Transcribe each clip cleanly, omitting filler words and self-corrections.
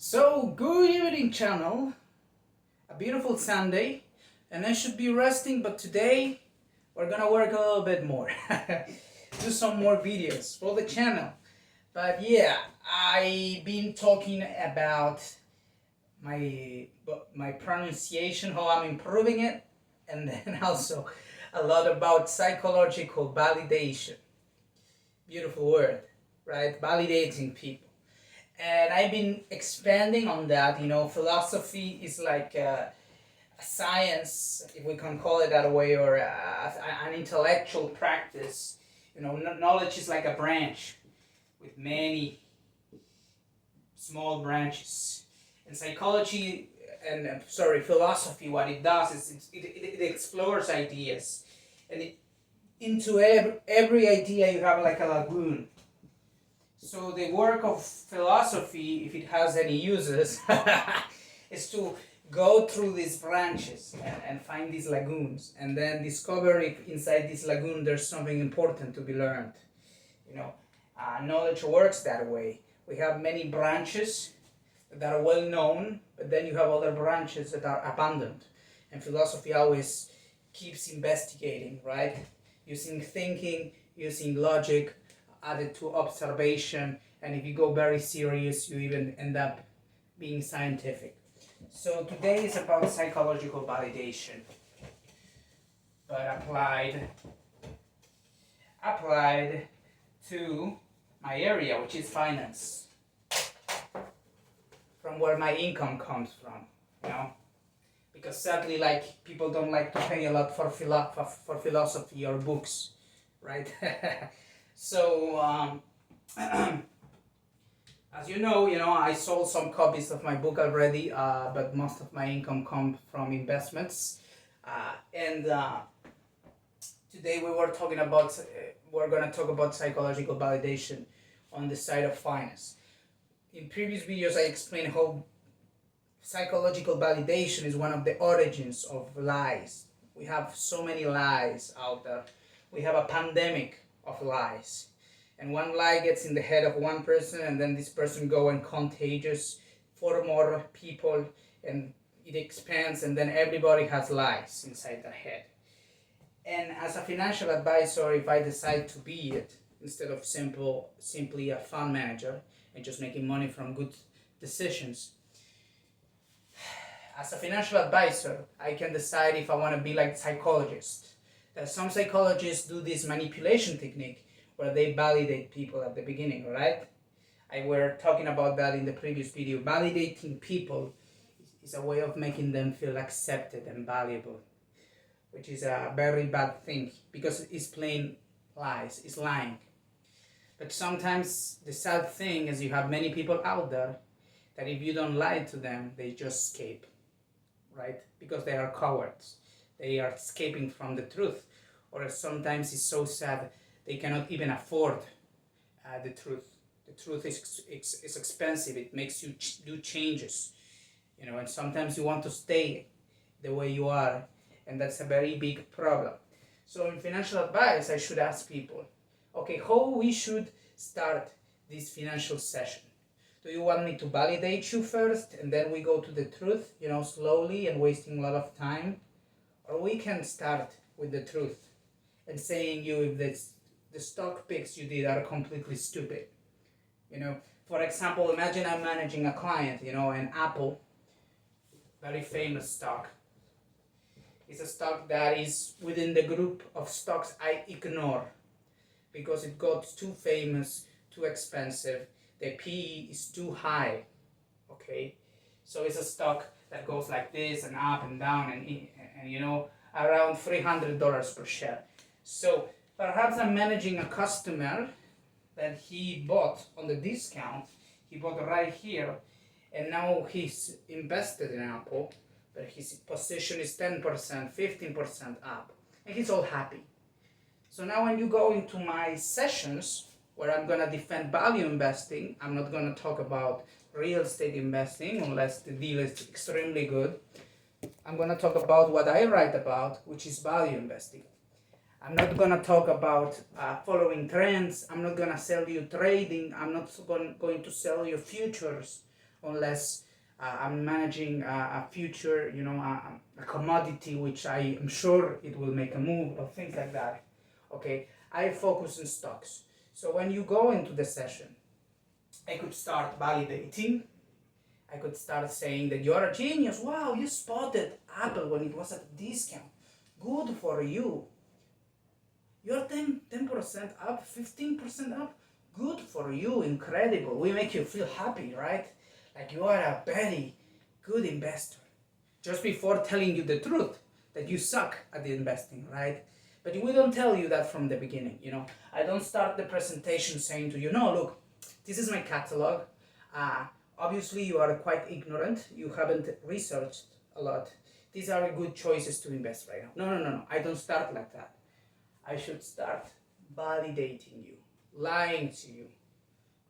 So, good evening, channel. A beautiful Sunday, and I should be resting, but today we're gonna work a little bit more. Do some more videos for the channel. But yeah, I've been talking about my pronunciation, how I'm improving it, and then also a lot about psychological validation. Beautiful word, right? Validating people. And I've been expanding on that. Philosophy is like a science, if we can call it that way, or an intellectual practice. Knowledge is like a branch with many small branches. And psychology, and philosophy, what it does is it explores ideas, and into every idea you have like a lagoon. So the work of philosophy, if it has any uses, is to go through these branches and find these lagoons, and then discover if inside this lagoon there's something important to be learned. Knowledge works that way. We have many branches that are well known, but then you have other branches that are abandoned. And philosophy always keeps investigating, right? Using thinking, using logic, added to observation, and if you go very serious, you even end up being scientific. So today is about psychological validation, but applied to my area, which is finance, from where my income comes from, because sadly, like, people don't like to pay a lot for philosophy or books, right? So as you know, I sold some copies of my book already, but most of my income comes from investments. And today we're gonna talk about psychological validation on the side of finance. In previous videos, I explained how psychological validation is one of the origins of lies. We have so many lies out there. We have a pandemic of lies, and one lie gets in the head of one person, and then this person go and contagious for more people, and it expands, and then everybody has lies inside their head. And as a financial advisor, if I decide to be it instead of simply a fund manager and just making money from good decisions, as a financial advisor, I can decide if I want to be like psychologists. That some psychologists do this manipulation technique where they validate people at the beginning, right? I were talking about that in the previous video. Validating people is a way of making them feel accepted and valuable, which is a very bad thing because it's plain lies, it's lying. But sometimes the sad thing is you have many people out there that if you don't lie to them, they just escape, right? Because they are cowards. They are escaping from the truth. Or sometimes it's so sad they cannot even afford the truth. The truth is expensive. It makes you do changes, and sometimes you want to stay the way you are, and that's a very big problem. So in financial advice, I should ask people, okay, how we should start this financial session? Do you want me to validate you first and then we go to the truth, slowly and wasting a lot of time? Or we can start with the truth and saying you if the stock picks you did are completely stupid. For example, imagine I'm managing a client, and Apple, very famous stock. It's a stock that is within the group of stocks I ignore because it got too famous, too expensive. The PE is too high, okay? So it's a stock that goes like this and up and down and around $300 per share. So perhaps I'm managing a customer that he bought on the discount. He bought right here, and now he's invested in Apple, but his position is 10%, 15% up, and he's all happy. So now when you go into my sessions, where I'm gonna defend value investing, I'm not gonna talk about real estate investing unless the deal is extremely good. I'm gonna talk about what I write about, which is value investing. I'm not gonna talk about following trends. I'm not gonna sell you trading. I'm not going to sell you futures. unless I'm managing a future, a commodity which I am sure it will make a move or things like that. Okay, I focus on stocks. So when you go into the session, I could start validating. I could start saying that you're a genius. Wow, you spotted Apple when it was at a discount. Good for you. You're 10% up, 15% up. Good for you, incredible. We make you feel happy, right? Like you are a very good investor. Just before telling you the truth that you suck at the investing, right? But we don't tell you that from the beginning, I don't start the presentation saying to you, no, look, this is my catalog. Obviously, you are quite ignorant. You haven't researched a lot. These are good choices to invest right now. No. I don't start like that. I should start validating you, lying to you,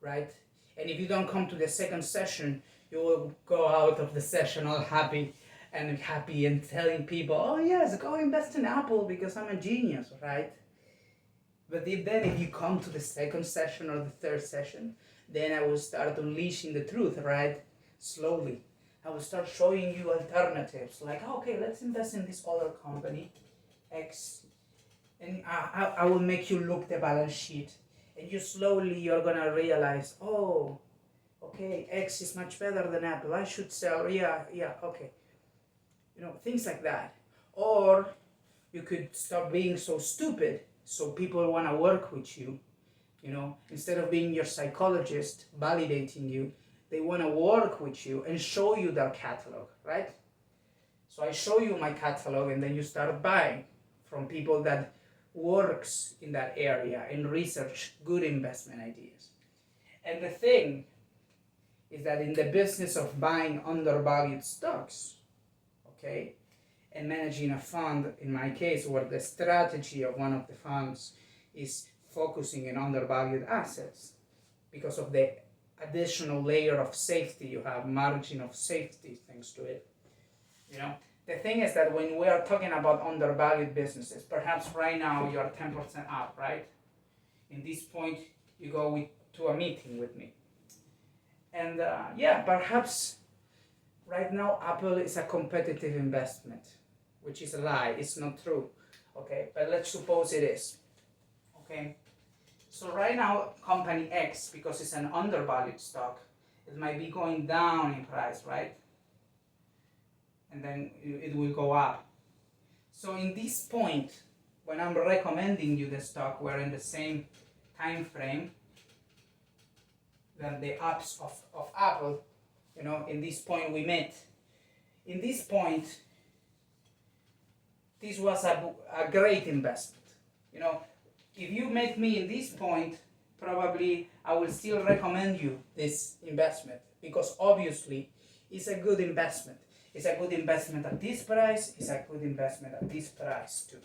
right? And if you don't come to the second session, you will go out of the session all happy and telling people, oh yes, go invest in Apple because I'm a genius, right? But if you come to the second session or the third session, then I will start unleashing the truth, right? Slowly. I will start showing you alternatives, like, okay, let's invest in this other company, X, and I will make you look the balance sheet, and you're gonna realize, oh, okay, X is much better than Apple, I should sell, yeah, okay. Things like that. Or you could stop being so stupid so people want to work with you. Instead of being your psychologist validating you, they want to work with you and show you their catalog, right? So I show you my catalog, and then you start buying from people that works in that area and research good investment ideas. And the thing is that in the business of buying undervalued stocks, okay, and managing a fund, in my case, where the strategy of one of the funds is focusing on undervalued assets because of the additional layer of safety you have, margin of safety thanks to it. The thing is that when we are talking about undervalued businesses, perhaps right now you are 10% up, right? In this point, you go to a meeting with me. And perhaps right now Apple is a competitive investment, which is a lie. It's not true. Okay, but let's suppose it is. Okay, so right now company X, because it's an undervalued stock, it might be going down in price, right? And then it will go up. So in this point, when I'm recommending you the stock, we're in the same time frame than the ups of Apple. In this point we met. In this point, this was a great investment. If you met me in this point, probably I will still recommend you this investment because obviously it's a good investment. It's a good investment at this price, it's a good investment at this price too.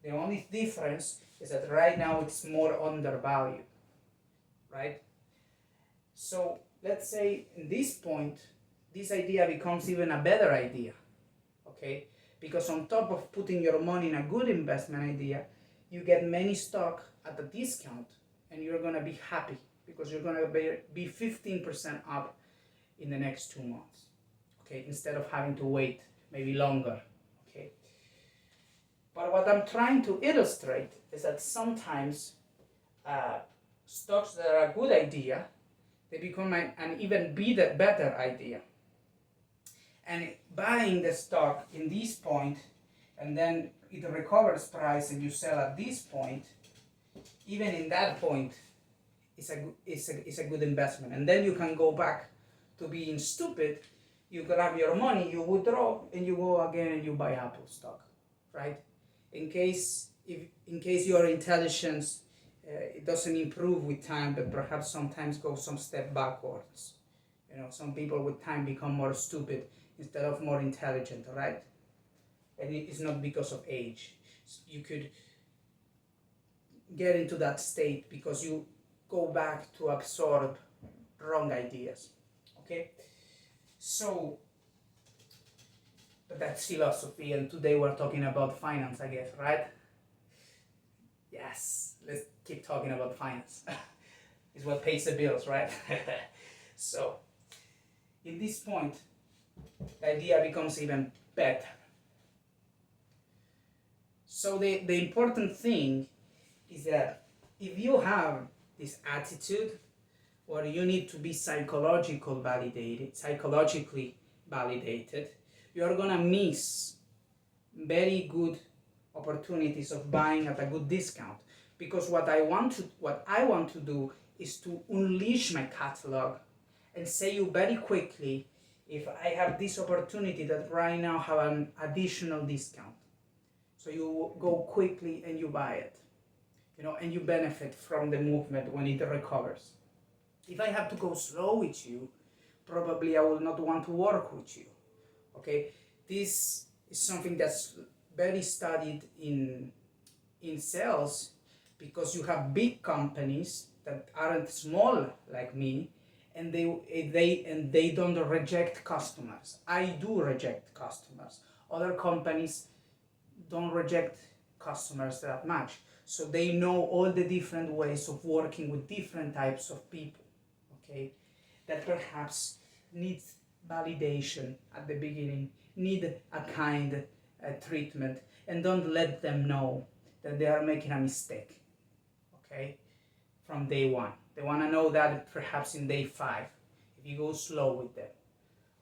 The only difference is that right now it's more undervalued, right? So let's say in this point, this idea becomes even a better idea, okay? Because on top of putting your money in a good investment idea, you get many stock at a discount and you're gonna be happy because you're gonna be 15% up in the next 2 months, okay? Instead of having to wait maybe longer, okay? But what I'm trying to illustrate is that sometimes stocks that are a good idea, they become an even better idea. And buying the stock in this point, and then it recovers price and you sell at this point, even in that point, it's a good investment. And then you can go back to being stupid, you grab your money, you withdraw, and you go again and you buy Apple stock, right? In case your intelligence it doesn't improve with time, but perhaps sometimes go some step backwards. Some people with time become more stupid instead of more intelligent, right? And it's not because of age. You could get into that state because you go back to absorb wrong ideas, okay? So, but that's philosophy, and today we're talking about finance, I guess, right? Yes, let's keep talking about finance. It's what pays the bills, right? So, In this point, the idea becomes even better. So the important thing is that if you have this attitude where you need to be psychologically validated, you are gonna miss very good opportunities of buying at a good discount. Because what I want to do is to unleash my catalog and say you very quickly if I have this opportunity that right now have an additional discount. So you go quickly and you buy it, and you benefit from the movement when it recovers. If I have to go slow with you, probably I will not want to work with you. Okay, this is something that's very studied in sales, because you have big companies that aren't small like me, and they don't reject customers. I do reject customers. Other companies don't reject customers that much, so they know all the different ways of working with different types of people, okay, that perhaps need validation at the beginning, need a kind treatment, and don't let them know that they are making a mistake, okay, from day one. They want to know that perhaps in day 5, if you go slow with them,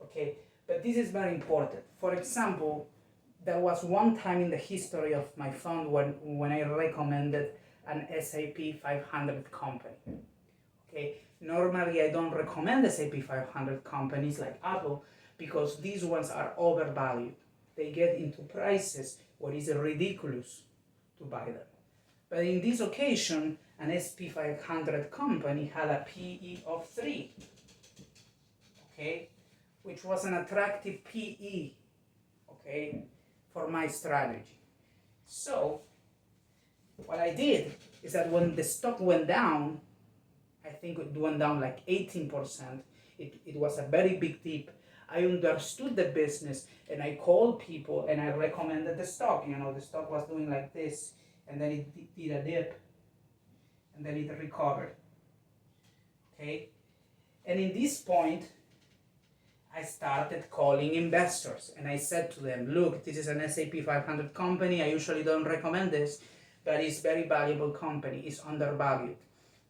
okay. But this is very important. For example, there was one time in the history of my fund when I recommended an S&P 500 company. Okay, normally I don't recommend S&P 500 companies like Apple, because these ones are overvalued. They get into prices where it's ridiculous to buy them. But in this occasion, an S&P 500 company had a PE of 3, okay, which was an attractive PE, okay, for my strategy. So what I did is that when the stock went down, I think it went down like 18%, it was a very big dip. I understood the business and I called people and I recommended the stock. The stock was doing like this, and then it did a dip, and then it recovered, okay? And in this point, I started calling investors, and I said to them, look, this is an S&P 500 company. I usually don't recommend this, but it's a very valuable company. It's undervalued,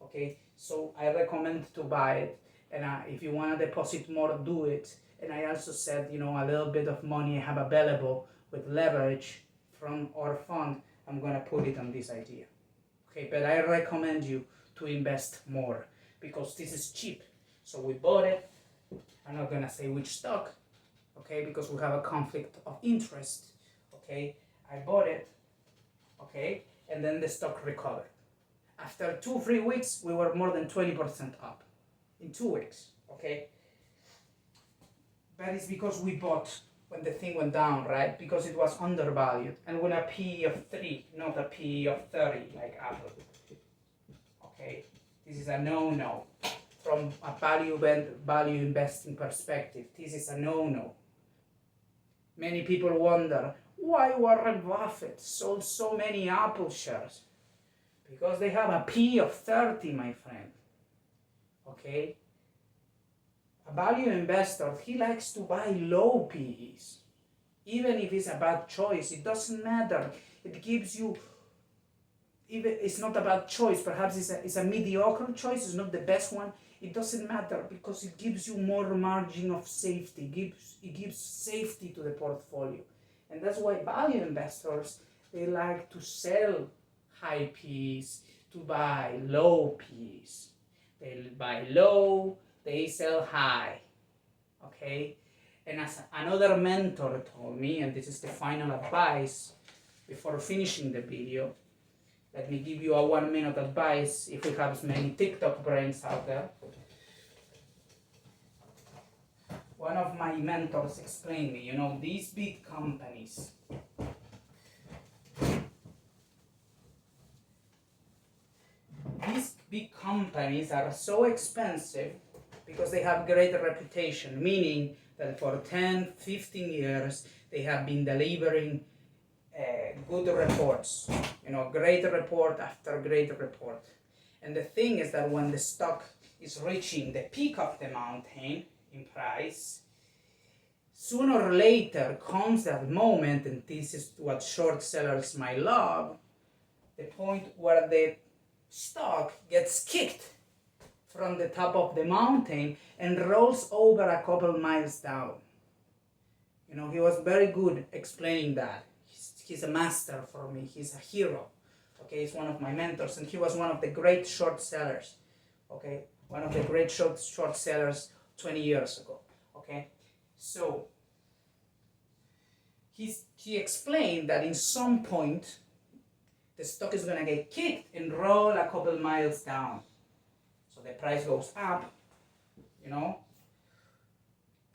okay? So I recommend to buy it, and if you want to deposit more, do it. And I also said, a little bit of money I have available with leverage from our fund, I'm going to put it on this idea, okay? But I recommend you to invest more, because this is cheap. So we bought it. I'm not gonna say which stock, okay, because we have a conflict of interest, okay. I bought it, okay, and then the stock recovered. After 2-3 weeks, we were more than 20% up in 2 weeks, okay. But it's because we bought when the thing went down, right? Because it was undervalued, and with a PE of 3, not a PE of 30 like Apple, okay. This is a no-no. From a value investing perspective, this is a no-no. Many people wonder why Warren Buffett sold so many Apple shares. Because they have a P of 30, my friend. Okay? A value investor, he likes to buy low PEs. Even if it's a bad choice, it doesn't matter. It gives you, even it's not a bad choice, perhaps it's a mediocre choice, it's not the best one. It doesn't matter, because it gives you more margin of safety. It gives safety to the portfolio. And that's why value investors, they like to sell high P's to buy low P's. They buy low, they sell high. Okay? And as another mentor told me, and this is the final advice before finishing the video, let me give you a 1-minute advice if we have many TikTok brains out there. One of my mentors explained me, these big companies, are so expensive because they have great reputation, meaning that for 10, 15 years they have been delivering good reports, great report after great report. And the thing is that when the stock is reaching the peak of the mountain, in price. Sooner or later comes that moment, and this is what short sellers might love, the point where the stock gets kicked from the top of the mountain and rolls over a couple miles down. You know, he was very good explaining that. He's a master for me. He's a hero. Okay, he's one of my mentors, and he was one of the great short sellers. Okay, one of the great short sellers 20 years ago. Okay, so he explained that in some point the stock is gonna get kicked and roll a couple miles down. So the price goes up, you know,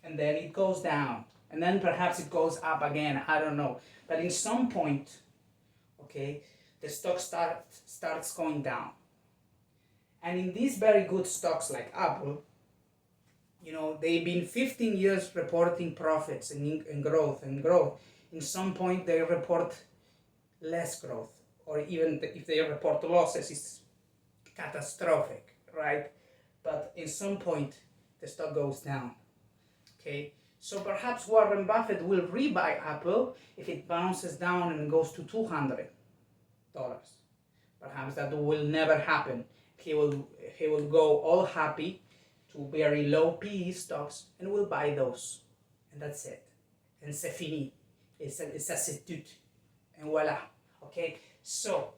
and then it goes down, and then perhaps it goes up again. I don't know, but in some point, okay, the stock starts going down. And in these very good stocks like Apple, you know, they've been 15 years reporting profits and growth and growth. In some point, they report less growth, or even if they report losses, it's catastrophic, right? But in some point, the stock goes down. Okay, so perhaps Warren Buffett will rebuy Apple if it bounces down and goes to $200. Perhaps that will never happen. He will go all happy to very low PE stocks and will buy those, and that's it. And c'est fini. C'est tout. And voila. Okay. So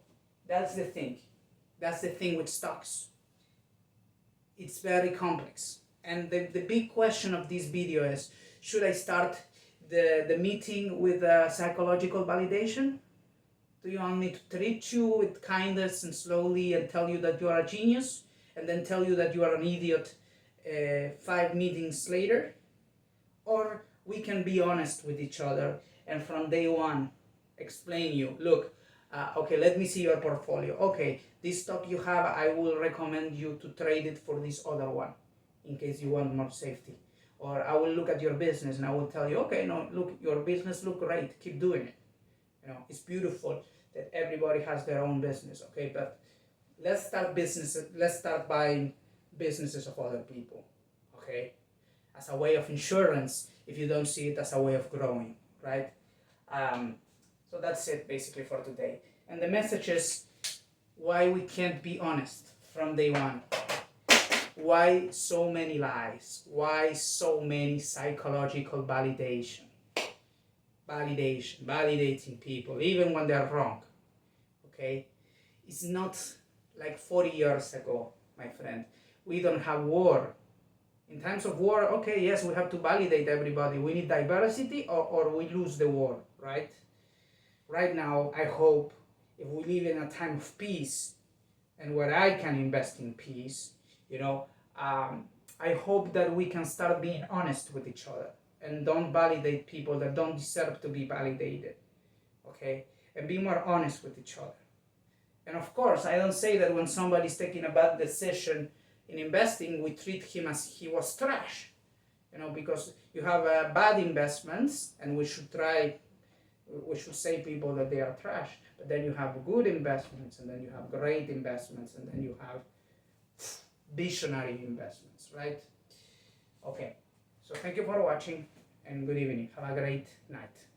that's the thing. That's the thing with stocks. It's very complex. And the big question of this video is, should I start the meeting with psychological validation? Do you want me to treat you with kindness and slowly and tell you that you are a genius, and then tell you that you are an idiot 5 meetings later? Or we can be honest with each other and from day one explain you, look, okay, let me see your portfolio. Okay, this stock you have, I will recommend you to trade it for this other one in case you want more safety. Or I will look at your business and I will tell you, okay, no, look, your business look great, keep doing it. You know, it's beautiful that everybody has their own business, okay? But let's start buying businesses of other people, okay? As a way of insurance, if you don't see it as a way of growing, right? So that's it basically for today. And the message is why we can't be honest from day one. Why so many lies? Why so many psychological validating people, even when they're wrong, okay? It's not like 40 years ago, my friend. We don't have war. In times of war, okay, yes, we have to validate everybody. We need diversity or we lose the war, right? Right now, I hope if we live in a time of peace and where I can invest in peace, you know, I hope that we can start being honest with each other and don't validate people that don't deserve to be validated, okay? And be more honest with each other. And of course, I don't say that when somebody's taking a bad decision in investing, we treat him as he was trash, you know, because you have bad investments, and we should say people that they are trash, but then you have good investments, and then you have great investments, and then you have visionary investments, right? Okay, so thank you for watching, and good evening. Have a great night.